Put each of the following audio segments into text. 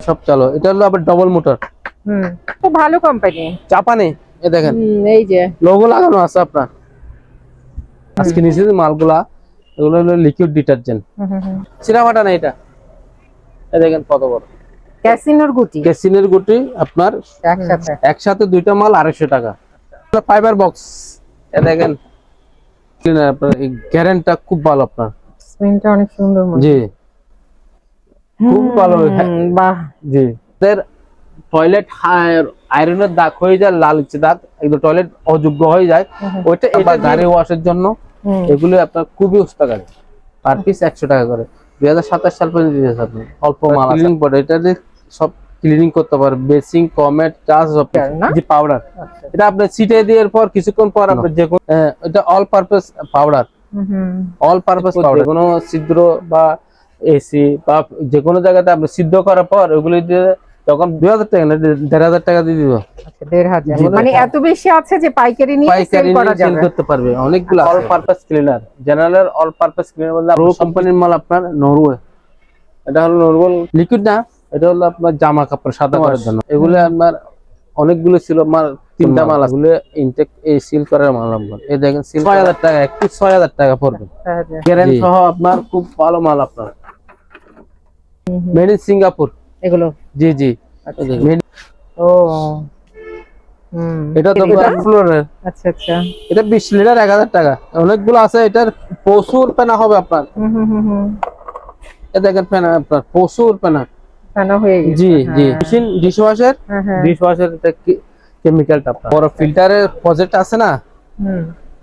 সব চালু। এটা হলো আবার ডবল মোটর। খুব ভালো কোম্পানি। জাপানি। এ দেখেন এই যে লোগো লাগানো আছে আপনার। আজকে নিচে যে মালগুলা এগুলো হলো লিকুইড ডিটারজেন্ট। চিরাফাটা না এটা। এ দেখেন কত বড় ক্যাসিনোর গুটি। ক্যাসিনের গুটি আপনার একসাথে দুইটা মাল 250 টাকা। Fibre box. এ দেখেন আপনার এই গ্যারান্টিটা খুব ভালো আপনার। স্ক্রিনটা অনেক সুন্দর মনে। জি খুব ভালো। বাহ। জি এর টয়লেট আয়রনের দাগ হয়ে যায়, লালচে দাগ, একদম টয়লেট অযোগ্য হয়ে যায়, ওইটা এটা গাড়ি ওয়াশের জন্য এগুলো আপনার খুবই উস্তা গাড়ি। পার পিস 100 টাকা করে। 2027 সাল পর্যন্ত দিয়েছে আপনি। অল্প মাল ক্লিনিং পাউডার, এটা দিয়ে সব ক্লিনিং করতে পারে, বেসিং কমেট চার্জ সব জি পাউডার। এটা আপনি সিটে দেওয়ার পর কিছুক্ষণ পর আপনি যে এটা all purpose powder. All purpose powder কোনো ছিদ্র বা এসি বা যে কোনো জায়গাতে আপনি সিদ্ধ করার পর ওগুলো দিয়ে তখন 2000 টাকা না 1500 টাকা দিয়ে দিব। আচ্ছা 1500 মানে এত বেশি আছে যে পাইকারি নিয়ে সেল করা যাবে, সেল করতে পারবে অনেকগুলো। All purpose cleaner, general all purpose cleaner বলতে রো কোম্পানির মাল আপনার নরওয়ে। এটা হলো নরওয়েল লিকুইড না, এটা হলো আপনার জামা কাপড় সাদা করার জন্য। এগুলো আপনার অনেকগুলো ছিল মাল, 3টা মাল আছে। এগুলো ইনটেক এই সিল করার মাল আপনার। এই দেখেন সিল 6000 টাকা, একটু 6000 টাকা পড়বে গ্যারান্টি সহ আপনার। খুব ভালো মাল আপনার, মেড ইন সিঙ্গাপুর এগুলো। জি জি ও এটা তো ফ্লোরের। আচ্ছা আচ্ছা এটা 20 লিটার 1000 টাকা। অনেকগুলো আছে, এটার প্রচুর পেনা হবে আপনার। এটা দেখেন পেনা আপনার প্রচুর পেনা হয়ে গেছে। জি জি মেশিন ডিশওয়াশার, ডিশওয়াশার এটা কেমিক্যালটা আপনার বড় ফিল্টারের প্রজেক্ট আছে না,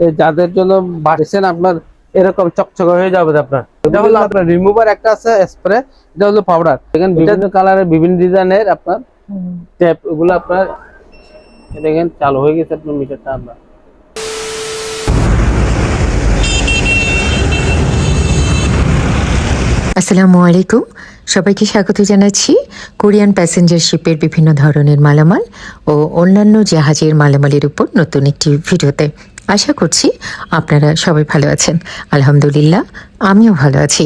এই যাদের জন্য বাড়ছেন আপনার এরকম চকচকে হয়ে যাবে আপনার। এটা হলো আপনার রিমুভার একটা আছে স্প্রে, এটা হলো পাউডার। দেখেন বিভিন্ন কালারের বিভিন্ন ডিজাইনের আপনার ট্যাপ, এগুলো আপনার দেখেন চালু হয়ে গেছে আপনার মিটারটা। আপনার আসসালামু আলাইকুম, সবাইকে স্বাগত জানাচ্ছি কোরিয়ান প্যাসেঞ্জার শিপের বিভিন্ন ধরনের মালামাল ও অন্যান্য জাহাজের মালামালের উপর নতুন একটি ভিডিওতে। আশা করছি আপনারা সবাই ভালো আছেন। আলহামদুলিল্লাহ আমিও ভালো আছি।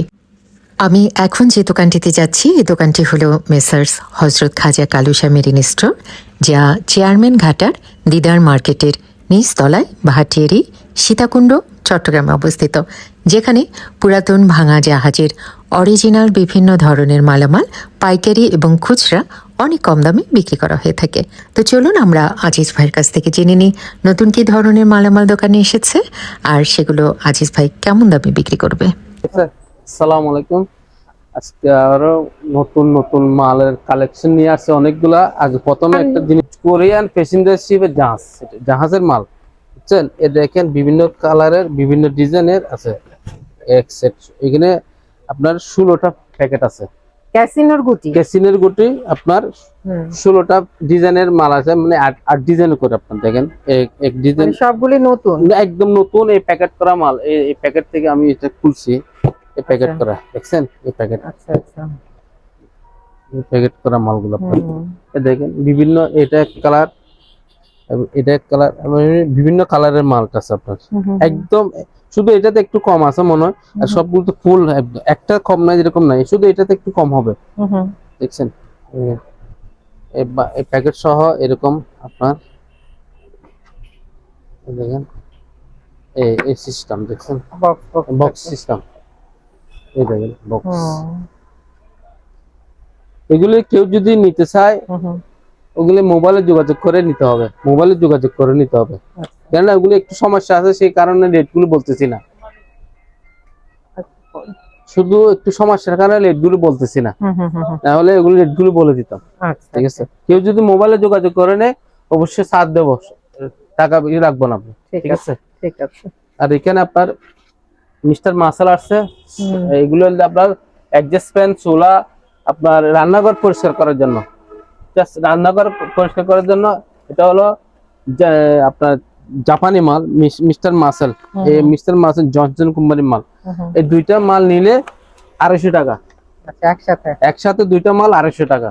আমি এখন যে দোকানটিতে যাচ্ছি এই দোকানটি হলো মেসার্স হজরত খাজা কালুসা মেরিন স্টোর, যা চেয়ারম্যান ঘাটার দিদার মার্কেটের নিচতলায় ভাটিয়ারি সীতাকুণ্ড চট্টগ্রামে অবস্থিত, যেখানে পুরাতন ভাঙা জাহাজের অরিজিনাল বিভিন্ন ধরনের মালামাল পাইকারি এবং খুচরা অনেক কম দামে বিক্রি করা হয়ে থাকে। তো চলুন আমরা আজিজ ভাইয়ের কাছ থেকে জেনে নিই নতুন কি ধরনের মালামাল দোকানে এসেছে আর সেগুলো আজিজ ভাই কেমন দামে বিক্রি করবে। আসসালামু আলাইকুম। আজকে আরো নতুন নতুন মালের কালেকশন নিয়ে আসছে অনেকগুলা। আগে প্রথমে একটা জিনিস, কোরিয়ান প্যাসেঞ্জার শিপের জাহাজ, জাহাজের মাল বুঝছেন। এ দেখেন বিভিন্ন কালারের বিভিন্ন ডিজাইনের আছে। এখানে আপনার 16টা প্যাকেট আছে। ক্যাসিনোর গুটি, ক্যাসিনোর গুটি আপনার 16টা ডিজাইনের মাল আছে, মানে 8 ডিজাইন করে আপনার দেখেন। এক ডিজাইন সবগুলি নতুন, একদম নতুন এই প্যাকেট করা মাল। এই প্যাকেট থেকে আমি এটা খুলছি, এই প্যাকেট করা দেখছেন, এই প্যাকেট। আচ্ছা আচ্ছা এই প্যাকেট করা মালগুলো দেখেন বিভিন্ন, এটা এক কালার, এটা এক কালার, বিভিন্ন কালারের মালটা আছে আপনার। একদম শুধু এটাতে একটু কম আছে মনে হয়, আর সবগুলো তো ফুল একটা কম নাই, যেরকম নাই, শুধু এটাতে একটু কম হবে দেখছেন। এই প্যাকেট সহ এরকম আপনার দেখেন এই সিস্টেম দেখছেন, বক্স সিস্টেম। এই দেখেন বক্স। এগুলো কেউ যদি নিতে চায় ওগুলো মোবাইলে যোগাযোগ করে নিতে হবে, মোবাইলে যোগাযোগ করে নিতে হবে। কেননা ওগুলো একটু সমস্যা আছে, সেই কারণে রেটগুলো বলতেছি না, শুধু একটু সমস্যার কারণে রেটগুলো বলতেছি না, তাহলে এগুলো রেটগুলো বলে দিতাম। ঠিক আছে, কেউ যদি মোবাইলে যোগাযোগ করে নেয় অবশ্যই ছাড় দেবো, টাকা বেশি রাখবো না আপনি। ঠিক আছে ঠিক আছে। আর এখানে আপনার মিস্টার মাসাল আসছে, এগুলো আপনার অ্যাডজাস্ট ফ্যান, চুলা, আপনার রান্নাঘর পরিষ্কার করার জন্য, রান্নাঘর পরিষ্কার করার জন্য। এটা হলো আপনার জাপানি মাল, মিস্টার মাসেল। এই মিস্টার মাসেল জনসন কোম্পানির মাল। এই দুইটা মাল নিলে 250 টাকা। একসাথে দুইটা মাল 250 টাকা।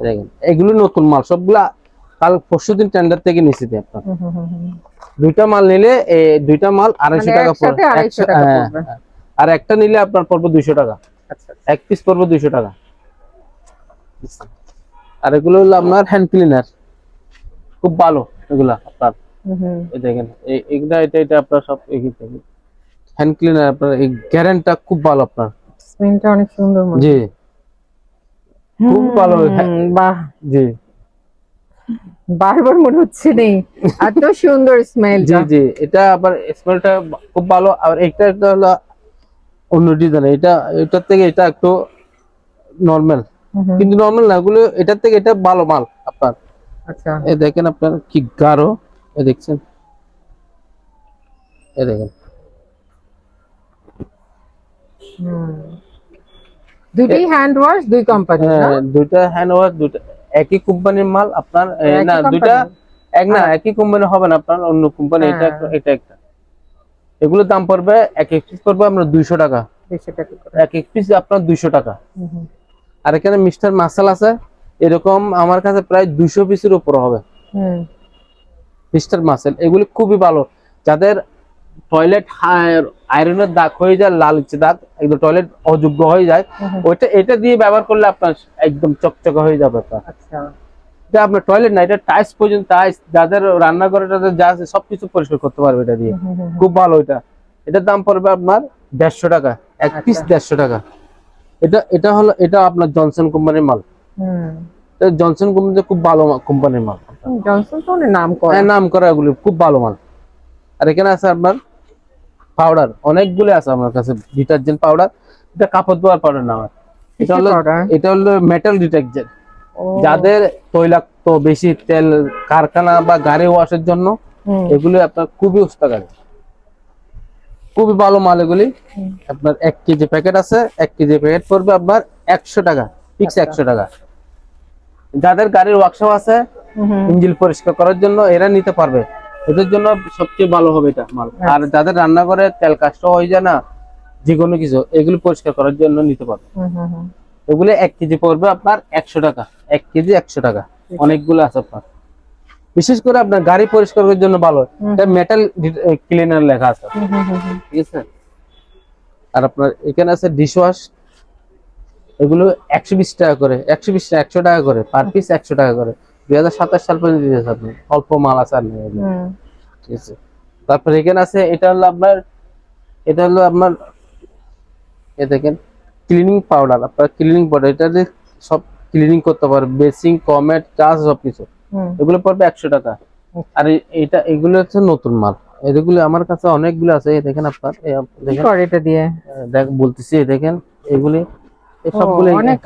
দেখেন এগুলো নতুন মাল, সবগুলা কাল পরশুদিন টেন্ডার থেকে নিয়েছি আপনার। দুইটা মাল নিলে এই দুইটা মাল 250 টাকা পড়বে। আর একটা নিলে আপনার পড়বে 200 টাকা। এক পিস পড়বে 200 টাকা। আর এগুলো হলো আপনার হ্যান্ড ক্লিনার, খুব ভালো এগুলা আপনার। এই দেখেন এইটা এটা এটা আপনার সব হ্যান্ড ক্লিনার আপনার, এই গ্যারান্টিটা খুব ভালো আপনার। স্মেলটা অনেক সুন্দর মনে জি খুব ভালো। বাহ, জি বারবার মনে হচ্ছে নেই, এত সুন্দর স্মেল। জি জি এটা আবার স্মেলটা খুব ভালো। আর এটা একটা হলো অন্য ডিজাইন, এটার থেকে এটা একটু নরমাল, কিন্তু নরমাল না, এগুলো এটার থেকে এটা ভালো মাল আপনার। আচ্ছা, এই দেখেন আপনার কি গাঢ়, এই দেখছেন, এই দেখেন দুটি হ্যান্ড ওয়াশ, দুই কোম্পানি না? দুইটা হ্যান্ড ওয়াশ, দুইটা একই কোম্পানির মাল আপনার। একই না company? দুইটা এক না, একই কোম্পানি হবে না আপনার, অন্য কোম্পানি। এটা এটা একটা, এগুলোর দাম পড়বে এক এক পিস পড়বে আপনার 200 টাকা, 200 টাকা করে। এক এক পিস আপনার 200 টাকা। আর এখানে মিস্টার মাসাল আছে, এরকম আমার কাছে প্রায় 200 পিসের উপর হবে মিস্টার মাসেল। এগুলি খুবই ভালো, যাদের টয়লেট আয়রনের দাগ হয়ে যায়, লালচে দাগ, একদম টয়লেট অযোগ্য হয়ে যায়, ওইটা এটা দিয়ে ব্যবহার করলে আপনার একদম চকচকে হয়ে যাবে। আচ্ছা, এটা আপনার টয়লেট না, এটা টাইলস পর্যন্ত, টাইলস যাদের রান্নাঘরে টাদের যা আছে সবকিছু পরিষ্কার করতে পারবে এটা দিয়ে, খুব ভালো। এটার দাম পড়বে আপনার 150 টাকা, এক পিস 150 টাকা। এটা হলো, এটা আপনার জনসন কোম্পানির মাল। জনসন কোম্পানি খুব ভালো কোম্পানির মাল। জনসন তো অনেক নাম করা। হ্যাঁ নাম করা, এগুলো খুব ভালো মাল। আর এখানে আছে আপনার পাউডার, অনেকগুলো আছে আমার কাছে, ডিটারজেন্ট পাউডার। এটা কাপড় ধোয়ার পাউডার না, এটা হলো মেটাল ডিটারজেন্ট। যাদের তৈলাক্ত বেশি তেল, কারখানা বা গাড়ি ওয়াশের জন্য এগুলো আপনার খুবই উস্তাকারী, খুবই ভালো মাল এগুলি। আপনার 1 কেজি প্যাকেট আছে, 1 কেজি প্যাকেট পড়বে আপনার 100 টাকা, ফিক্স 100 টাকা। যাদের গাড়ির ওয়ার্কশপ আছে, ইঞ্জিন পরিষ্কার করার জন্য এরা নিতে পারবে, এদের জন্য সবচেয়ে ভালো হবে এটা মাল। আর যাদের রান্না করে তেল কাষ্ট হয়ে যায় না, যে কোনো কিছু, এগুলো পরিষ্কার করার জন্য নিতে পারবে। এগুলো 1 কেজি পড়বে আপনার 100 টাকা, 1 কেজি 100 টাকা। অনেকগুলো আছে আপনার, বিশেষ করে আপনার গাড়ি পরিষ্কার করার জন্য ভালো। এটা মেটাল ক্লিনার লেখা আছে, ঠিক আছে। আর আপনার এখানে আছে ডিশ ওয়াশ, এগুলো 120 টাকা করে, 120 টাকা, 100 টাকা করে পার পিস, 100 টাকা করে। 2027 সাল পর্যন্ত দিয়েছে আপনি, অল্প মাল আছে আর নেই, ঠিক আছে। তারপর এখানে আছে, এটা হলো আপনার এই দেখেন ক্লিনিং পাউডার, আপনার ক্লিনিং পাউডার, এটা দিয়ে সব ক্লিনিং করতে পারবে, বেসিং, কমেট, চার্জ সবকিছু। এগুলো পড়বে 100 টাকা। আর এগুলো হচ্ছে নতুন মাল, এগুলো আমার কাছে অনেকগুলো আছে। এই দেখেন আপনার, দেখেন এটা দিয়ে বলতেছি, এই দেখেন এগুলি সবগুলো অনেক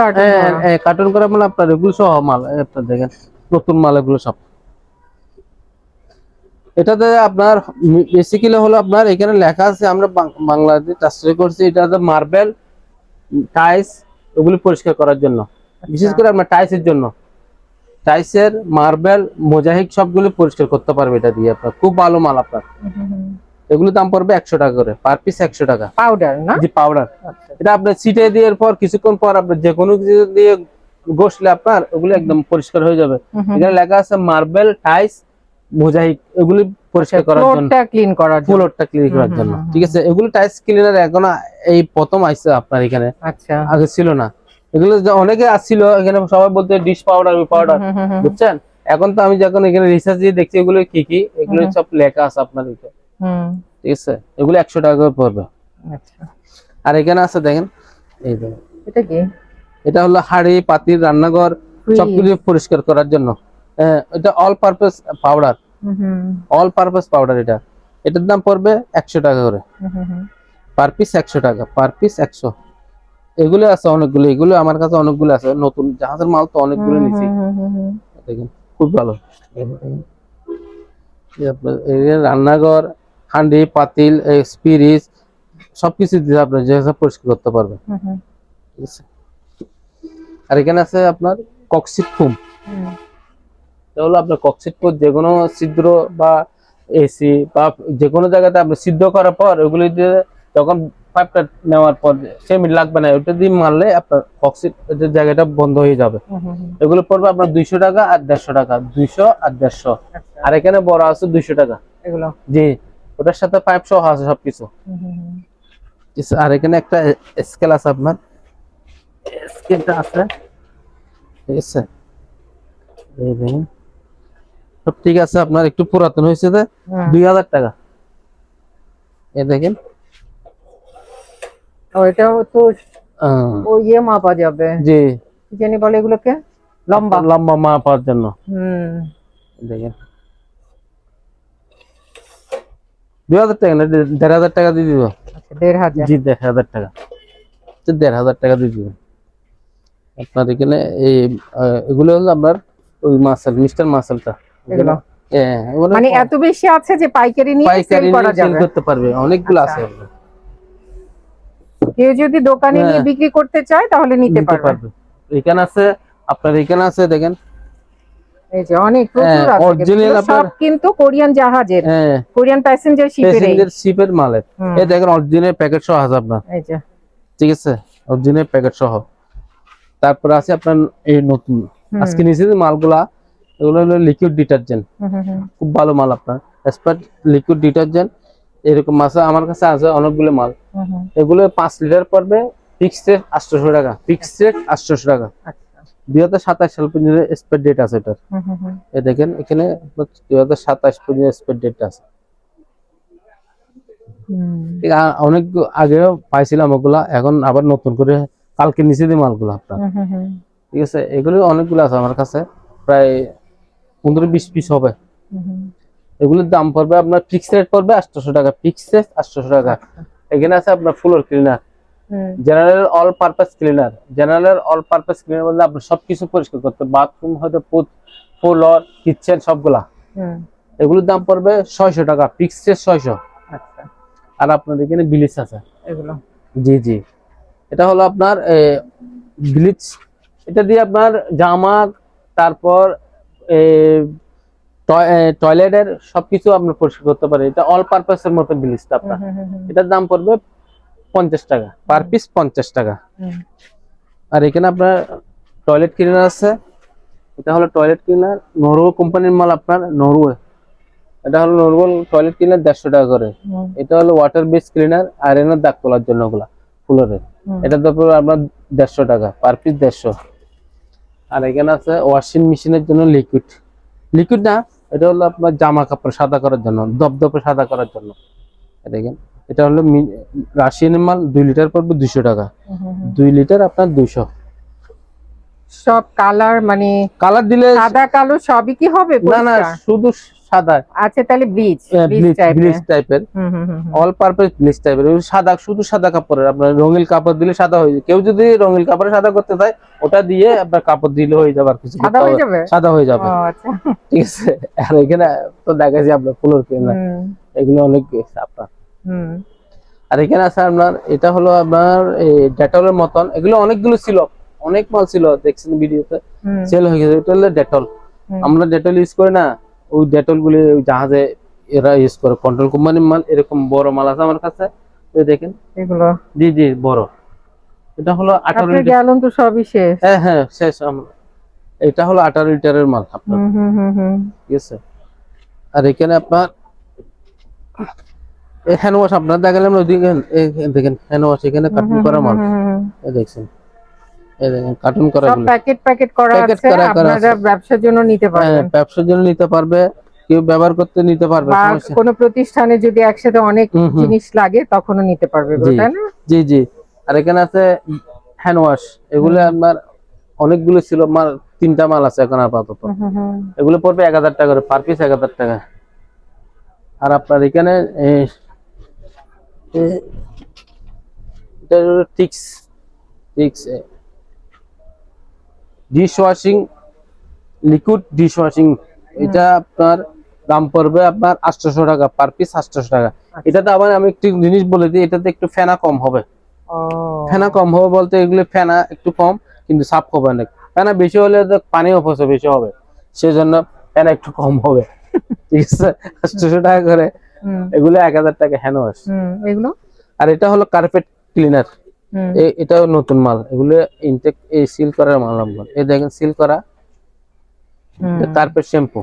কার্টুন করা মাল আপনার, এগুলো সহ মাল আপনার দেখেন, নতুন মাল এগুলো সব। এটাতে আপনার বেসিক্যালি হলো আপনার, এখানে লেখা আছে, আমরা বাংলাতে ট্রান্সলেট করছি, এটা মার্বেল, টাইলস, ওগুলো পরিষ্কার করার জন্য, বিশেষ করে আপনার টাইলসের জন্য, টাইলসের, মার্বেল, মোজাইক সবগুলো পরিষ্কার করতে পারবে এটা দিয়ে। আপনার খুব ভালো মাল আপনার। এগুলো দাম পড়বে 100 টাকা করে, পার পিস 100 টাকা। পাউডার না? জি পাউডার। এটা আপনার ছিটে দেওয়ার পর কিছুক্ষণ পর আপনার যে কোনো কিছু দিয়ে ঘষলে আপনার ওগুলো একদম পরিষ্কার হয়ে যাবে। এখানে লেখা আছে মার্বেল, টাইলস, মোজাইক, এগুলি পরিষ্কার করার জন্য, ফ্লোরটা ক্লিন করার জন্য, ফ্লোরটা ক্লিন করার জন্য, ঠিক আছে। এগুলো টাইলস ক্লিনার এখন এই প্রথম আইছে আপনার এখানে, আচ্ছা, আগে ছিল না। এগুলো অনেকে আসছিল এখানে, সবাই বলতে ডিশ পাউডার, পাউডার, বুঝছেন। এখন তো আমি যখন এখানে রিসার্চ দিয়ে দেখছি এগুলো কি কি, এগুলো সব লেখা আছে আপনার এখানে, ঠিক আছে। এগুলো 100 টাকা করে পড়বে। আচ্ছা, আর এখানে আছে দেখেন, এই দেখেন, এটা কি? এটা হলো হাড়ি পাতিল, রান্নাঘর সবকিছু পরিষ্কার করার জন্য। এটা all purpose powder, all purpose powder. এটার দাম পড়বে 100 টাকা করে, পার পিস 100 টাকা, পার পিস 100। এগুলো আছে অনেকগুলো, এগুলো আমার কাছে অনেকগুলো আছে, নতুন জাহাজের মাল তো অনেকগুলো নিছি। দেখেন খুব ভালো। রান্নাঘর, হান্ডি পাতিল, স্পিরিচ সবকিছু দিয়ে আপনি যে পরিষ্কার করতে পারবেন, ঠিক আছে। আর এখানে আছে আপনার কক্সিট ফোম, এটা হলো আপনার কক্সিট ফোম, যে কোনো ছিদ্র বা এসি বা যে কোনো জায়গাতে আপনি সিদ্ধ করার পর ওগুলি দিয়ে যখন পাইপটা নেওয়ার পর 6 মিনিট লাগবে না, ওটা দিয়ে মারলে আপনার কক্সিট জায়গাটা বন্ধ হয়ে যাবে। এগুলো পড়বে আপনার 200 টাকা আর 150 টাকা, 200 আর 150। আর এখানে বড় আছে 200 টাকা এগুলো, জি, ওটার সাথে পাইপ সহ আছে সবকিছু। আর এখানে একটা স্কেল আছে আপনার, স্কেলটা আছে, ঠিক আছে, এই দেখেন সব ঠিক আছে। আপনার একটু পুরাতন হয়েছে যে 2000 টাকা। এই দেখেন এটাও তো ও ইয়ে মাপা যাবে, জি, কি জানি বলে এগুলোকে, লম্বা লম্বা মাপার জন্য। দেখেন 2000 টাকা না, 1500 টাকা দিয়ে দিব। আচ্ছা 1500। জি 1500 টাকা, 1500 টাকা দিয়ে দিব। আপনার এখানে এই এগুলো হলো আপনার ওই মাসেল, মিস্টার মাসেলটা। এগুলো হ্যাঁ, মানে এত বেশি আছে যে পাইকারি নিয়ে সেল পাইকারি করা সেল যাবে। করতে পারবে, অনেকগুলো আচ্ছা। আছে। কেউ যদি দোকানে নিয়ে হ্যাঁ, বিক্রি করতে চায় তাহলে নিতে পারবে। এখানে আছে, আপনার এখানে আছে দেখেন। এই যে অনেক প্রচুর আছে, অরিজিনাল এগুলো সব কিন্তু কোরিয়ান জাহাজের, কোরিয়ান প্যাসেঞ্জার শিপের। প্যাসেঞ্জার শিপের মালের। এই দেখেন অরিজিনাল প্যাকেট সহ আছে আপনার। এই যে ঠিক আছে, অরিজিনাল প্যাকেট সহ। তারপর আছে আপনার এই নতুন আজকে নিচে যে মালগুলা, এগুলো হলো লিকুইড ডিটারজেন্ট, খুব ভালো মাল। আপনার এক্সপার্ট লিকুইড ডিটারজেন্ট এরকম আছে আমার কাছে আছে অনেকগুলো মাল। এগুলো 5 লিটার পড়বে ফিক্সড রেট 800 টাকা, ফিক্সড রেট 800 টাকা। 2027 সাল পর্যন্ত এক্সপায়ার ডেট আছে এটার। এই দেখেন এখানে 2027 পর্যন্ত এক্সপায়ার ডেট আছে। অনেক আগেও পাইছিলাম ওগুলা, এখন আবার নতুন করে কালকে নিচে দিয়ে মালগুলো আপনার। ঠিক আছে, এগুলো অনেকগুলো আছে আমার কাছে, প্রায় 15-20 পিস হবে। এগুলোর দাম পড়বে আপনার ফিক্সড রেট পড়বে 800 টাকা, ফিক্সড রেট 800 টাকা। এখানে আছে আপনার floor cleaner, general all purpose cleaner. General all purpose cleaner বলতে আপনি সবকিছু পরিষ্কার করতে, বাথরুম হয়তো ফ্লোর কিচেন সবগুলা। এগুলোর দাম পড়বে 600 টাকা, ফিক্সড রেট 600। আচ্ছা। আর আপনার এখানে ব্লিচ আছে এগুলো, জি জি, এটা হলো আপনার ব্লিচ। এটা দিয়ে আপনার জামা, তারপর টয়লেটের সবকিছু আপনার পরিষ্কার করতে পারে। এটা অল পারপাসের মতো ব্লিচটা আপনার। এটার দাম পড়বে 50 টাকা, পার পিস 50 টাকা। আর এখানে আপনার টয়লেট ক্লিনার আছে। এটা হলো টয়লেট ক্লিনার, নরওয়ে কোম্পানির মাল আপনার, নরওয়ে। এটা হলো নরওয়ে টয়লেট ক্লিনার, 150 টাকা করে। এটা হলো ওয়াটার বেস ক্লিনার, আয়রনের দাগ তোলার জন্য ওগুলা ফুলরের। এটা তো আপনার 150 টাকা, পার পিস 150। আর এখানে আছে ওয়াশিং মেশিনের জন্য লিকুইড, লিকুইড না, এটা হলো আপনার জামা কাপড় সাদা করার জন্য, দপদপে সাদা করার জন্য। দেখেন এটা হলো রাশিয়ানের মাল, 2 লিটার পড়বে 200 টাকা, 2 লিটার আপনার 200। সব কালার মানে কালার দিলে সাদা কালো সবই কি হবে? না না, শুধু সাদা। আচ্ছা, তাহলে ব্লিচ ব্লিচ টাইপের, অল পারপাস ব্লিচ টাইপের। সাদা, শুধু সাদা কাপড়ের। আপনার রঙিন কাপড় দিলে সাদা হয়ে যায়। কেউ যদি রঙিন কাপড়ে সাদা করতে চায়, ওটা দিয়ে আপনার কাপড় দিলে হয়ে যাবে, আর কিছু সাদা হয়ে যাবে, সাদা হয়ে যাবে। আচ্ছা ঠিক আছে। আর এখানে তো দেখাচ্ছি আপনার ফুলের কেনা, এগুলো অনেক আপনার। আর এখানে আছে আপনার, এটা হলো আপনার এই ডেটলের মতন। এগুলো অনেকগুলো ছিল, অনেক মাল ছিল, দেখছেন ভিডিওতে, সেল হয়ে গেছে। এটা হলো ডেটল। আমরা ডেটল ইউজ করি না, ওই ডেটল গুলি ওই জাহাজে এরা ইউজ করে, কন্ট্রোল কোম্পানির মাল। এরকম বড় মাল আছে আমার কাছে, ওই দেখেন এগুলো, জি জি বড়। এটা হলো 18 লিটার গ্যালন তো সবই শেষ। হ্যাঁ হ্যাঁ শেষ। এটা হলো 18 লিটারের মাল আপনার। ঠিক আছে। আর এখানে আপনার হ্যান্ড ওয়াশ আপনার দেখালাম, ওইদিকে দেখেন হ্যান্ড ওয়াশ, এখানে কার্টুন করা মাল। এই দেখছেন, এই দেখেন কার্টুন করা, সব প্যাকেট প্যাকেট করা আছে। আপনারা ব্যবসার জন্য নিতে পারবেন, ব্যবসার জন্য নিতে পারবে, কেউ ব্যবহার করতে নিতে পারবে। কোনো প্রতিষ্ঠানে যদি একসাথে অনেক জিনিস লাগে তখনও নিতে পারবে, তাই না? জি জি। আর এখানে আছে হ্যান্ড ওয়াশ, এগুলো আপনার অনেকগুলো ছিল মাল, 3টা মাল আছে এখন আপাতত। এগুলো পড়বে 1000 টাকা করে, পার পিস 1000 টাকা। আর আপনার এখানে dish washing, liquid dish washing. এটা আপনার দাম পড়বে আপনার 800 টাকা, পার পিস 800 টাকা। এটাতে আবার আমি একটু জিনিস বলে দিই, এটাতে একটু ফেনা কম হবে। ফেনা কম হবে বলতে, এগুলো ফেনা একটু কম, কিন্তু সাফ হবে অনেক। ফেনা বেশি হলে পানি অপচয় বেশি হবে, সেজন্য ফেনা একটু কম হবে। ঠিক আছে, 800 টাকা করে। এগুলো 1000 টাকা হ্যান্ড ওয়াশ এগুলো। আর এটা হলো কার্পেট ক্লিনার, এটাও নতুন মাল। এগুলো ইনটেক সিল করার মাল আপনার। এই দেখেন সিল করা কার্পেট শ্যাম্পু,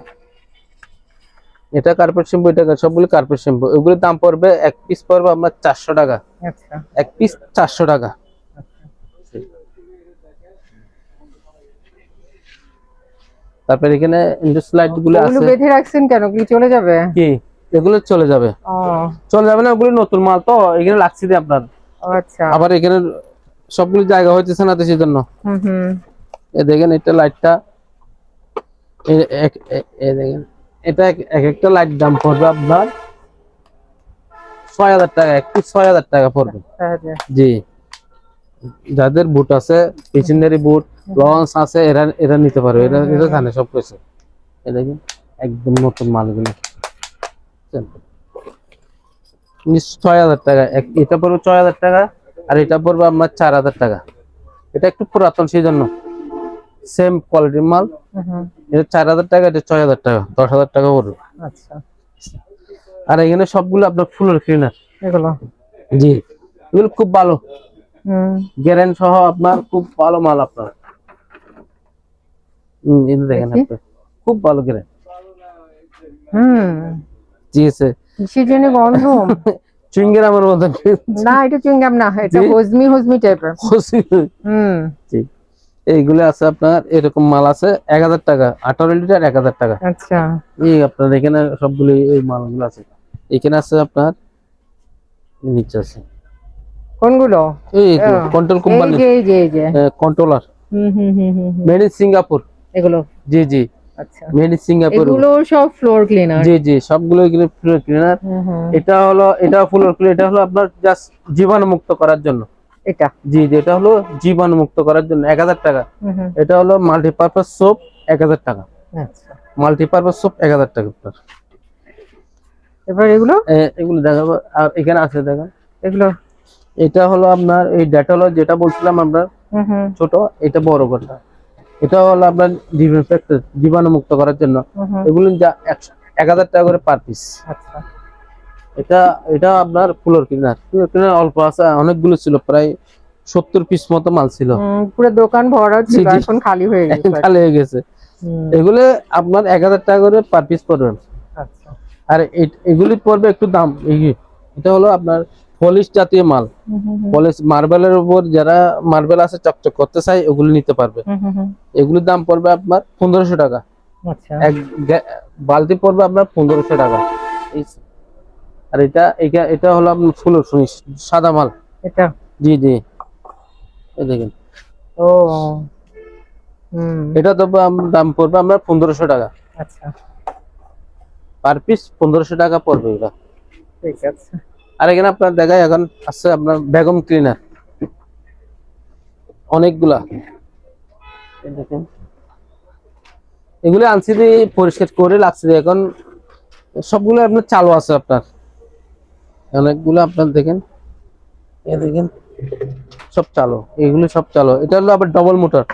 এটা কার্পেট শ্যাম্পু, এটা সবগুলো কার্পেট শ্যাম্পু। এগুলোর দাম পড়বে, এক পিস পড়বে আপনার 400 টাকা। আচ্ছা, এক পিস 400 টাকা। তারপর এখানে ইন্ডাস্ট্রি লাইট গুলো ওগুলো আছে। বেঁধে রাখছেন কেন, কি চলে যাবে? কি এগুলো চলে যাবে? ও চলে যাবে না, ওগুলো নতুন মাল তো, এখানে লাগছে দিয়ে আপনার। আচ্ছা। আবার এখানে সবগুলো জায়গা হইতেছে না তো সেজন্য। দেখেন এটা লাইটটা, দেখেন এটা এক একটা লাইট দাম পড়বে আপনার ৬,০০০ টাকা, একটু ৬,০০০ টাকা পড়বে। জি, যাদের বুট আছে, মেশিনারি বুট, লঞ্চ আছে, এরা নিতে পারবে, এরা জানে সব কিছু। এই দেখেন একদম নতুন মালগুলো ৬,০০০ টাকা, এটা পড়বে ৬,০০০ টাকা, আর এটা পড়বে আপনার ৪,০০০ টাকা। এটা একটু পুরাতন সেই জন্য, সেম কোয়ালিটির মাল। এটা ৪,০০০ টাকা, এটা ৬,০০০ টাকা, ১০,০০০ টাকা পড়বে। আচ্ছা। আর এখানে সবগুলো আপনার ফুলের ক্লিনার এগুলো, জি এগুলো খুব ভালো, গ্যারান্টি সহ আপনার, খুব ভালো মাল আপনার। এটা দেখেন আপনি, খুব ভালো গ্যারান্টি। জি আছে, কিসের জন্য গন্ধ? চুইংগামের মতো না, এটা চুইংগাম না, এটা হজমি হজমি টাইপের। জি, এইগুলো আছে আপনার, এরকম মাল আছে ১,০০০ টাকা, ১৮ লিটার ১,০০০ টাকা। আচ্ছা, এই আপনার এখানে সবগুলো এই মালগুলো আছে। এখানে আছে আপনার, নিচে আছে কোনগুলো? এই control company, controller, made in Singapore এগুলো। জি জি, আচ্ছা, মেড ইন সিঙ্গাপুর। এগুলো সব ফ্লোর ক্লিনার। জি জি, সবগুলো এগুলো ফ্লোর ক্লিনার। এটা হলো, এটা ফ্লোর ক্লিনার, এটা হলো আপনার জাস্ট জীবাণু মুক্ত করার জন্য। এটা জি জি, এটা হলো জীবাণু মুক্ত করার জন্য ১,০০০ টাকা। এটা হলো মাল্টিপারপাস সোপ ১,০০০ টাকা। আচ্ছা, মাল্টিপারপাস সোপ ১,০০০ টাকা আপনার। এবার এগুলো দেখাবো, আর এখানে আছে দেখেন এগুলো। এটা হলো আপনার এই ডেটল, যেটা বলছিলাম আমরা ছোট, এটা বড় কথা। এটা হলো আপনার ডিসইনফেক্টর, জীবাণু মুক্ত করার জন্য। এগুলো যা ১,০০০ টাকা করে পার পিস। আচ্ছা, এটা আপনার ফ্লোর ক্লিনার। ফ্লোর ক্লিনার অল্প আছে, অনেকগুলো ছিল, প্রায় ৭০ পিস মতো মাল ছিল। পুরো দোকান ভরা ছিল, এখন খালি হয়ে গেছে। খালি হয়ে গেছে। এগুলো আপনার ১,০০০ টাকা করে পার পিস পড়বে। আচ্ছা, আর এগুলি পড়বে একটু দাম। এটা হলো আপনার পলিশ জাতীয় মাল, পলিশ মার্বেলের উপর, যারা মার্বেল আছে চকচক করতে চাই, ওগুলো নিতে পারবে। এগুলোর দাম পড়বে আপনার ১৫০০ টাকা। আচ্ছা, এক বালতি পড়বে আপনার ১৫০০ টাকা। আর এটা হলো আপনার ফুল সাদা মাল। এটা জি জি, এই দেখেন। ও এটা তো দাম পড়বে আপনার ১৫০০ টাকা। আচ্ছা, পার পিস ১৫০০ টাকা পড়বে এটা। ঠিক আছে। আর এখানে আপনার দেখায়, এখন আছে আপনার ভ্যাকুয়াম ক্লিনার অনেকগুলা। দেখেন এগুলো আনছি দিয়ে পরিষ্কার করে লাগছে, এখন সবগুলো আপনার চালু আছে আপনার, অনেকগুলো আপনার দেখেন, দেখেন সব চালু, এগুলো সব চালু। এটা হলো আবার ডবল মোটর,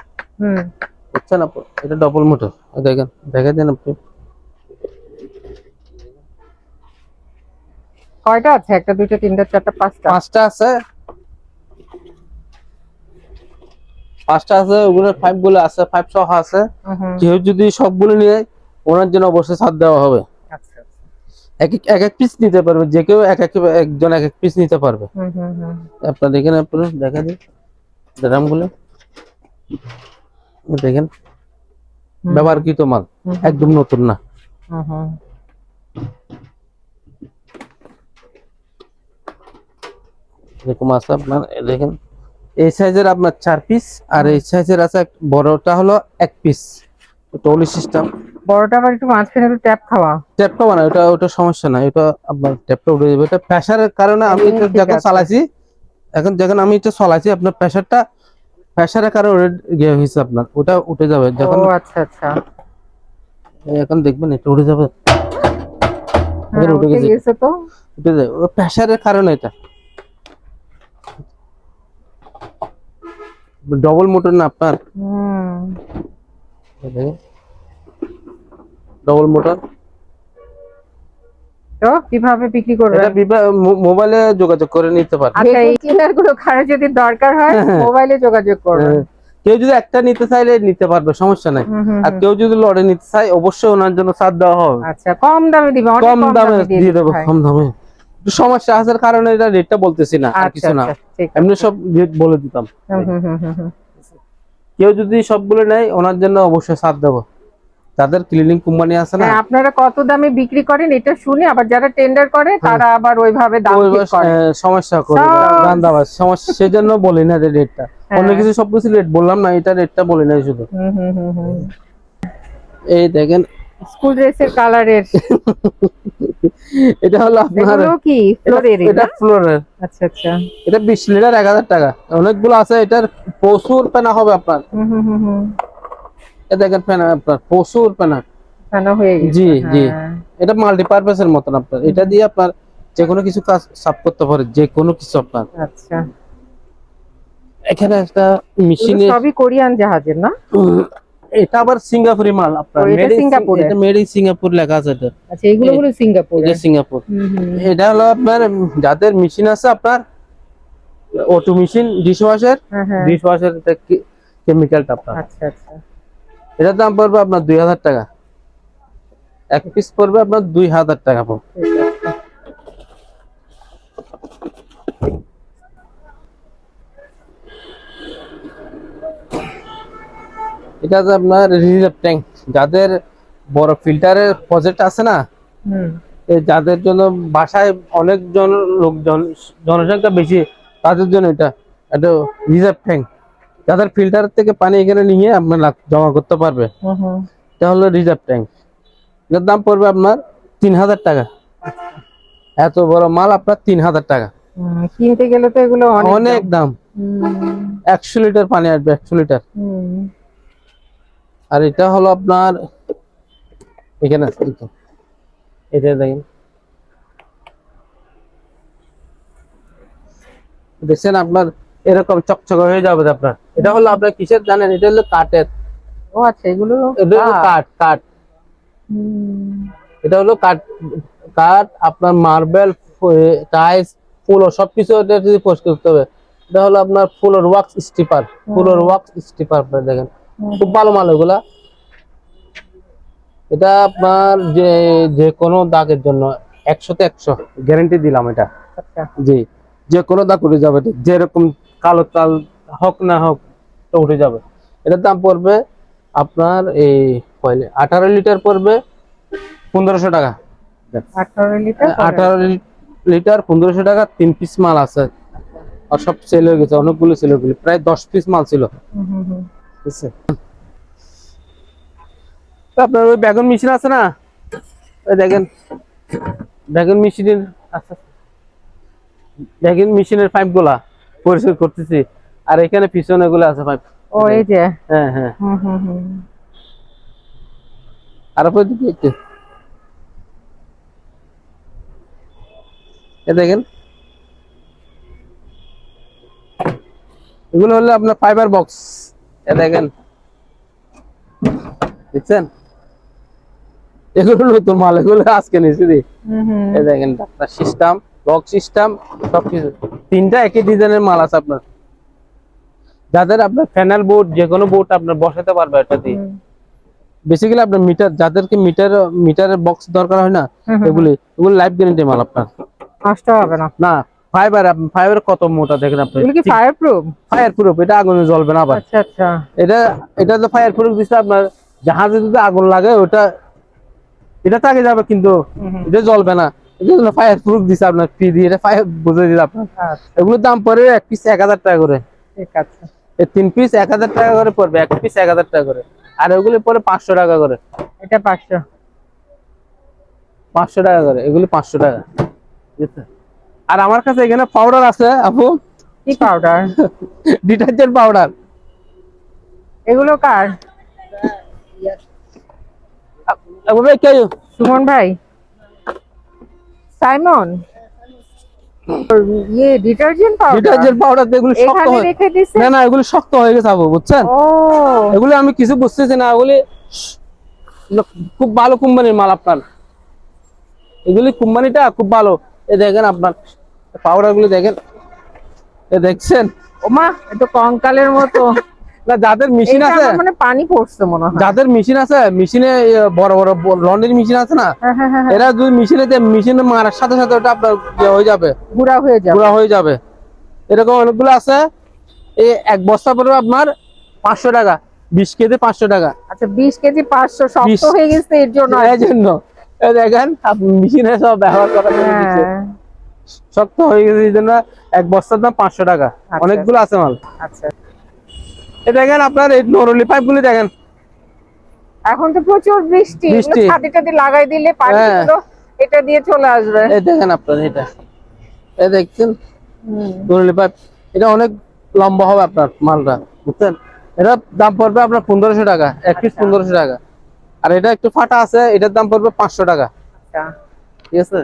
বুঝছেন আপনি? এটা ডবল মোটর, দেখেন, দেখা দেন আপনি। কয়টা আছে? একটা, দুইটা, তিনটা, চারটা, পাঁচটা? পাঁচটা আছে, পাঁচটা আছে। ওগুলোর পাইপ গুলো আছে, পাইপ সহ আছে। কেউ যদি সবগুলো নিয়ে, ওনার জন্য অবশ্যই ছাড় দেওয়া হবে। আচ্ছা, এক এক পিস নিতে পারবে, যে কেউ একজন এক পিস নিতে পারবে। আপনার দেখেন, আপনার দেখা দিন ড্রামগুলো দেখেন, ব্যবহারকৃত মাল, একদম নতুন না। এরকম আছে আপনার, দেখেন এই সাইজের আপনার ৪ পিস, আর এই সাইজের আছে বড়টা হলো ১ পিস। Trolley system. বড়টা আবার একটু মাঝখানে একটু ট্যাপ খাওয়া। ট্যাপ খাওয়া না, ওটা সমস্যা না, এটা আপনার ট্যাপটা উঠে যাবে। এটা প্রেসারের কারণে আমি এটা যখন চালাইছি, যখন আমি এটা চালাইছি, আপনার প্রেসারের কারণে ইয়ে হয়েছে আপনার, ওটা উঠে যাবে যখন। ও আচ্ছা আচ্ছা, এখন দেখবেন এটা উঠে যাবে। উঠে গেছে তো, উঠে যাবে, ও প্রেসারের কারণে। এটা ডবল মোটর না আপনার, ডবল মোটর। তো কিভাবে বিক্রি করবে? এটা মোবাইলে যোগাযোগ করে নিতে পারবে। আচ্ছা, এই ক্লিনার গুলো কারো যদি দরকার হয়, মোবাইলে যোগাযোগ করবে। কেউ যদি একটা নিতে চাইলে নিতে পারবে, সমস্যা নাই। আর কেউ যদি লড়ে নিতে চায়, অবশ্যই ওনার জন্য ছাড় দেওয়া হবে। আচ্ছা, কম দামে দিবে, অনেক কম দামে দিয়ে দেবো, কম দামে। একটু সমস্যা আসার কারণে এটা রেটটা বলতেছি না, আর কিছু না, এমনি সব রেট বলে দিতাম। কেউ যদি সবগুলো নেয়, ওনার জন্য অবশ্যই ছাড় দেবো। যাদের ক্লিনিং কোম্পানি আছে না, হ্যাঁ, আপনারা কত দামে বিক্রি করেন এটা শুনে আবার যারা টেন্ডার করে তারা আবার ওইভাবে দাম ওই ঠিক করে। সমস্যা করে সব- দান্দাবাজ সমস্যা, সেজন্য বলি না রেটটা। অন্য কিছু সবকিছু রেট বললাম না, এটা রেটটা বলি না শুধু। হুম। এই দেখেন স্কুল ড্রেসের কালারের এটা হলো আপনার, এগুলো কি ফ্লোরের? এটা ফ্লোরের। আচ্ছা আচ্ছা। এটা 20 লিটার 1000 টাকা, অনেকগুলো আছে। এটার প্রচুর পেনা হবে আপনার। হুম। এ দেখেন পেনা আপনার প্রচুর পেনা। ফেনা হয়ে গেছে। জি জি, হ্যাঁ। এটা মাল্টিপারপাসের মতন আপনার। এটা দিয়ে আপনার যে কোনো কিছু কাজ সাফ করতে পারে, যে কোনো কিছু আপনার। আচ্ছা, এখানে একটা এগুলো মেশিনে, সবই কোরিয়ান জাহাজের না? এটা আবার সিঙ্গাপুরি মাল আপনার। ও, এটা মেড ইন সিঙ্গাপুরে? এটা মেড ইন সিঙ্গাপুর লেখা আছে এটা। আচ্ছা, এগুলো হলো সিঙ্গাপুরে। এটা সিঙ্গাপুর। হুম। এটা হলো আপনার যাদের মেশিন আছে আপনার, অটো মেশিন, ডিশওয়াশার, হ্যাঁ। ডিশওয়াশার কেমিক্যালটা আপনার। আচ্ছা আচ্ছা। এটার দাম পড়বে আপনার 2000 টাকা, এক পিস পড়বে আপনার 2000 টাকা পড়বে। ঠিক আছে। এটা যে আপনার রিজার্ভ ট্যাঙ্ক, যাদের বড় ফিল্টারের প্রজেক্ট আছে না, হুম। এই যাদের জন্য বাসায় অনেক লোকজন, জনসংখ্যা বেশি, তাদের জন্য এটা একটা রিজার্ভ ট্যাঙ্ক। যাদের ফিল্টার থেকে পানি এখানে নিয়ে আপনার জমা করতে পারবে, হুম। এটা হলো রিজার্ভ ট্যাঙ্ক। এটার দাম পড়বে আপনার 3000 টাকা। এত বড় মাল আপনার 3000 টাকা। কিনতে গেলে তো এগুলো অনেক দাম। 100 লিটার পানি আসবে, 100 লিটার। আর এটা হলো আপনার এখানে আছে, এই তো এটা দেখেন, দেখছেন আপনার এরকম চকচকে হয়ে যাবে আপনার। এটা হলো আপনার কিসের জানেন? এটা হলো কাঠের। ও আচ্ছা, এগুলো এটা হলো কাঠ। এটা হলো কাঠ। আপনার মার্বেল, টাইলস, ফুল সবকিছু এটা যদি পরিষ্কার করতে হবে। এটা হলো আপনার ফুলের ওয়াক্স স্টিপার। আপনার দেখেন খুব ভালো মাল এগুলা। এটা আপনার যে কোনো দাগের জন্য 100-তে 100 গ্যারান্টি দিলাম এটা। আচ্ছা। জি, যে কোনো দাগ উঠে যাবে, যেরকম কালো চাল হোক না হোক তো উঠে যাবে। এটার দাম পড়বে আপনার এই 18 লিটার পড়বে 1500 টাকা। 18 লিটার? 18 লিটার 1500 টাকা। 3 পিস মাল আছে, আর সব সেল হয়ে গেছে, অনেকগুলো সেল হয়ে গেছে, প্রায় 10 পিস মাল ছিল। ঠিক আছে, তো আপনার ওই বেগুন মেশিন আছে না, ওই দেখেন বেগুন মেশিনের, আচ্ছা বেগুন মেশিনের পাইপ গুলা পরিষ্কার করতেছি। আর এখানে পিছনে গুলো আছে পাইপ। ও এই যে। হ্যাঁ। আর আপনার দিকে একটু এ দেখেন, এগুলো হলো আপনার ফাইবার বক্স। এ দেখেন, দেখছেন এগুলো নতুন মাল, এগুলো আজকে নিয়েছি। এই দেখেন আপনার সিস্টেম, লক সিস্টেম সবকিছু, 3টা একই ডিজাইনের মাল আছে আপনার। যাদের আপনার প্যানেল বোর্ড, যে কোনো বোর্ড আপনার বসাতে পারবে এটা দিয়ে। বেসিক্যালি আপনার মিটার, যাদেরকে মিটারের বক্স দরকার হয় না, এগুলো লাইফ গ্যারান্টি মাল আপনার, নষ্ট হবে না। না ফাইবার কত মোটা দেখেন আপনি। এগুলো কি ফায়ার প্রুফ? ফায়ার প্রুফ, এটা আগুনে জ্বলবে না আবার। আচ্ছা আচ্ছা। এটা তো ফায়ার প্রুফ দিচ্ছে আপনার। জাহাজে যদি আগুন লাগে ওটা, এটা তাকে যাবে কিন্তু এটা জ্বলবে না। এটা জন্য ফায়ার প্রুফ দিচ্ছে আপনার, ফ্রি দিয়ে এটা ফায়ার বুঝে দিল আপনার। এগুলোর দাম পড়ে এক পিস 1000 টাকা করে। ঠিক আছে। এই 3 পিস 1000 টাকা করে পড়বে, এক পিস 1000 টাকা করে। আর ওগুলো পরে 500 টাকা করে। এটা 500 টাকা করে, এগুলি 500 টাকা। ঠিক আছে, আর আমার কাছে এখানে পাউডার আছে আপু। কি পাউডার? Detergent powder. এগুলো কার? আপু ভাই কে? সুমন ভাই? সাইমন? ডিটারজেন্ট পাউডার এগুলো শক্ত এখানে হয়ে, রেখে দিছে? না এগুলো শক্ত হয়ে গেছে আপু, বুঝছেন? ও, এগুলো আমি কিছু বুঝতেছি না। এগুলি খুব ভালো কোম্পানির মাল আপনার, এগুলি কোম্পানিটা খুব ভালো। এ দেখেন আপনার পাউডার গুলো দেখেন, এ দেখছেন? ওমা, এটা কঙ্কালের মতো। না, যাদের মেশিন আছে, মানে পানি পড়ছে মনে হয়। যাদের মেশিন আছে, মেশিনে বড় বড় লন্ড্রির মেশিন আছে না, হ্যাঁ। এরা যদি মেশিনে মারার সাথে সাথে ওটা আপনার হয়ে যাবে, গুঁড়া হয়ে যাবে। এরকম অনেকগুলো আছে। এই এক বস্তা পড়বে আপনার 500 টাকা। 20 কেজি 500 টাকা। আচ্ছা 20 কেজি 500, শক্ত 20 হয়ে গেছে এর জন্য। এই জন্য এই দেখেন আপনি মেশিনে সব ব্যবহার করা হয়ে গেছে, হ্যাঁ শক্ত হয়ে গেছে এই জন্য এক বস্তার দাম 500 টাকা। আচ্ছা। অনেকগুলো আছে মাল। আচ্ছা এই দেখেন আপনার এই নরলি পাইপ গুলি দেখেন, এখন তো প্রচুর বৃষ্টি, এগুলো বৃষ্টি। ছাদে টাদে লাগাই দিলে পানিগুলো এটা দিয়ে চলে আসবে। এই দেখেন আপনার এটা, এই দেখছেন নরলি পাইপ, এটা অনেক লম্বা হবে আপনার মালটা, বুঝছেন? এটা দাম পড়বে আপনার 1500 টাকা, এক পিস 1500 টাকা। আর এটা একটু ফাটা আছে, এটার দাম পড়বে 500 টাকা। আচ্ছা ঠিক আছে,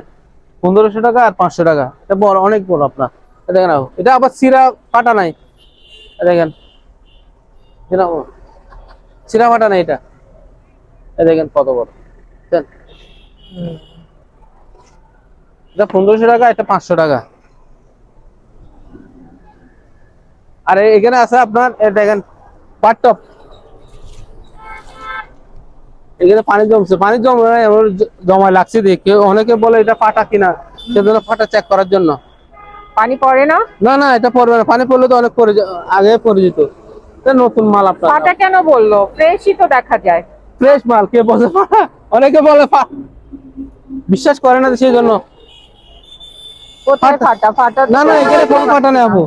1500 টাকা আর 500 টাকা। এটা বড়, অনেক বড় আপনার। এই দেখেন এটা আবার চিরা ফাটা নাই, এই দেখেন এটা চিরা ফাটা নাই এটা, এই দেখেন কত বড়, বুঝছেন? এটা 1500 টাকা, এটা 500 টাকা। আর এখানে আছে আপনার দেখেন পাটটপ, এখানে পানি জমছে, পানি জমায় লাগছে দেখে অনেকে বলে এটা ফাটা কিনা, সেজন্য ফাটা চেক করার জন্য। পানি পড়ে না? না না, এটা পড়বে না, পানি পড়লে তো অনেক আগে পড়ে যেত। এটা নতুন মাল আপনার। ফাটা কেন বললো? ফ্রেশই তো দেখা যায়। ফ্রেশ মাল, কে বলে ফাটা? অনেকে বলে বিশ্বাস করে না, সেই জন্য। কোথায় ফাটা? ফাটা না না, এখানে কোনো ফাটা নেই আপু,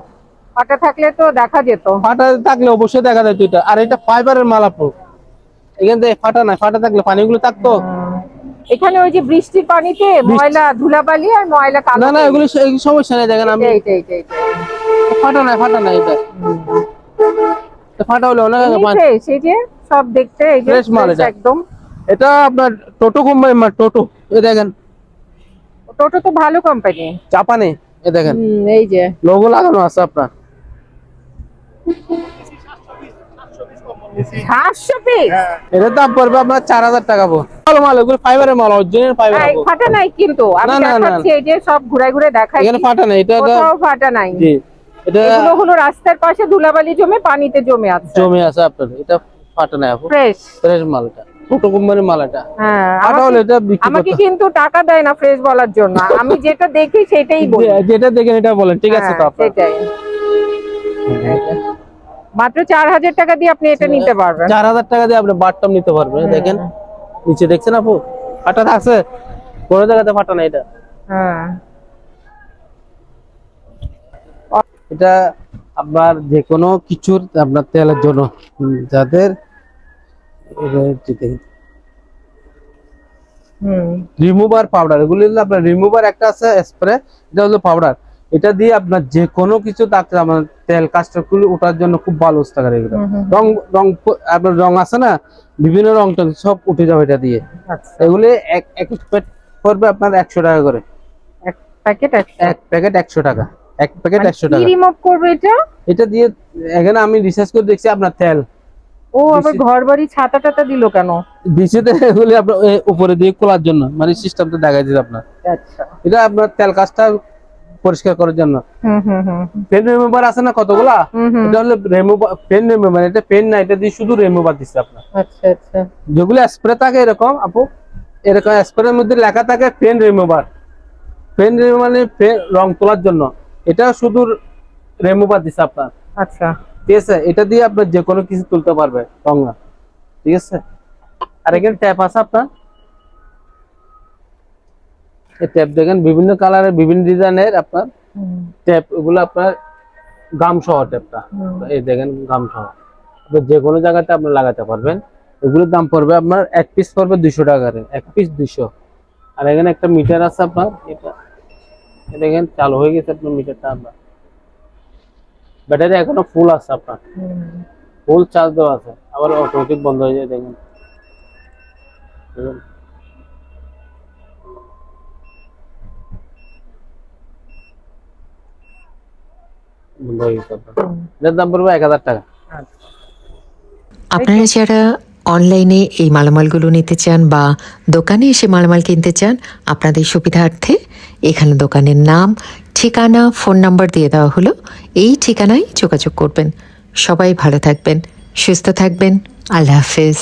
ফাটা থাকলে তো দেখা যেত। ফাটা থাকলে অবশ্যই দেখা যায় এটা। আর এটা ফাইবারের মাল আপু, এখানে ফাটা নাই, ফাটা থাকলে পানিগুলো থাকতো। এখানে ওই যে বৃষ্টির পানিতে ময়লা ধুলাবালি আর ময়লা কালো। না না, এগুলো সমস্যা নেই, দেখেন আমি এইটাই ফাটা নাই, ফাটা নাই এটা। ফাটা হলে অনেক ফ্রেশ, এই যে সব দেখতে এই যে ফ্রেশ মাল এটা একদম। এটা আপনার টোটো কোম্পানি মাল, টোটো। এই দেখেন টোটো তো ভালো কোম্পানি, জাপানে। এই দেখেন এই যে লোগো লাগানো আছে আপনার। 700 পিস। এটার দাম পড়বে আপনার 4000 টাকা। ভালো মাল, এগুলো ফাইবারের মাল, অরিজিনাল ফাইবার। ফাটা নাই কিন্তু আমি না, না, না। দেখাচ্ছি, এই যে সব ঘুরে ঘুরে দেখাই, এখানে ফাটা নাই, এটা কোথাও ফাটা নাই। জি, এটা এগুলো হলো রাস্তার পাশে ধুলাবালি জমে পানিতে জমে আছে। জমে আছে আপনার, এটা ফাটা নাই আপু, ফ্রেশ ফ্রেশ মাল। এটা টোটো কোম্পানির মাল এটা। হ্যাঁ, ফাটা হলে এটা বিক্রি আমাকে করতে, কিন্তু টাকা দেয় না ফ্রেশ বলার জন্য, আমি যেটা দেখি সেটাই বলি। যেটা দেখেন এটা বলেন, ঠিক আছে তো হ্যাঁ, আপনার। সেটাই। মাত্র 4000 টাকা দিয়ে আপনি এটা নিতে পারবেন। 4000 টাকা দিয়ে আপনি বাটটাম নিতে পারবেন। দেখেন নিচে দেখছেন আপু, ফাটা আছে, কোনো জায়গাতে ফাটা নাই এটা। হ্যাঁ, এটা আপনার যে কোনো কিছুর আপনার তেলের জন্য, যাদের রিমুভার পাউডার, এগুলি হলো আপনার রিমুভার একটা আছে স্প্রে, এটা হলো পাউডার। এটা দিয়ে আপনার যে কোনো কিছু তাতে আমার তেল কাস্টগুলো ওঠার জন্য খুব ভালো উপকার। এগুলো রং রং আপনার রং আছে না, বিভিন্ন রং টং সব উঠে যাবে এটা দিয়ে। আচ্ছা, এগুলি এক প্যাকেট পড়বে আপনার 100 টাকা করে। এক প্যাকেট এক প্যাকেট 100 টাকা, এক প্যাকেট 100 কি টাকা। রিমুভ করবে এটা? এটা দিয়ে এখানে আমি রিসার্চ করে দেখছি আপনার তেল। ও আবার ঘর বাড়ি ছাতা টাতা দিল কেন? বিচিতে এগুলি আপনার উপরে দিয়ে খোলার জন্য, মানে সিস্টেমটা দেখাই দিচ্ছে আপনার। আচ্ছা, এটা আপনার তেল কাজটা পরিষ্কার করার জন্য। পেন রিমুভার আছে না কতগুলা, এটা হলো রিমুভার, পেন রিমুভার। এটা পেন না, এটা দিয়ে শুধু রিমুভার দিচ্ছে আপনার। আচ্ছা আচ্ছা, যেগুলো স্প্রে থাকে এরকম আপু, এরকম স্প্রের মধ্যে লেখা থাকে পেন রিমুভার। পেন রিমুভার মানে রং তোলার জন্য, এটা শুধু রিমুভার দিচ্ছে আপনার। আচ্ছা, ঠিক আছে, এটা দিয়ে আপনার যে কোনো কিছু তুলতে পারবে রং না। ঠিক আছে, আর এখানে ট্যাপ আছে আপনার, এই ট্যাপ দেখেন বিভিন্ন কালারের বিভিন্ন ডিজাইনের আপনার ট্যাপ, এগুলো আপনার গাম সহ ট্যাপটা, এই দেখেন গাম সহ, আপনি যে কোনো জায়গাতে আপনি লাগাতে পারবেন। এগুলোর দাম পড়বে আপনার এক পিস পড়বে 200 টাকা করে, এক পিস 200। আর এখানে একটা মিটার আছে আপনার, এটা দেখেন চালু হয়ে গেছে আপনার মিটারটা। আপনার ব্যাটারি এখনো ফুল আছে আপনার, ফুল চার্জ দেওয়া আছে, আবার অটোমেটিক বন্ধ হয়ে যায়। দেখেন বন্ধ হয়ে গেছে আপনার। এটার দাম পড়বে 1000 টাকা। আপনারা যারা অনলাইনে এই মালামালগুলো নিতে চান বা দোকানে এসে মালামাল কিনতে চান, আপনাদের সুবিধার্থে এখানে দোকানের নাম, ঠিকানা, ফোন নাম্বার দিয়ে দেওয়া হলো। এই ঠিকানায় যোগাযোগ করবেন। সবাই ভালো থাকবেন, সুস্থ থাকবেন। আল্লাহ হাফেজ।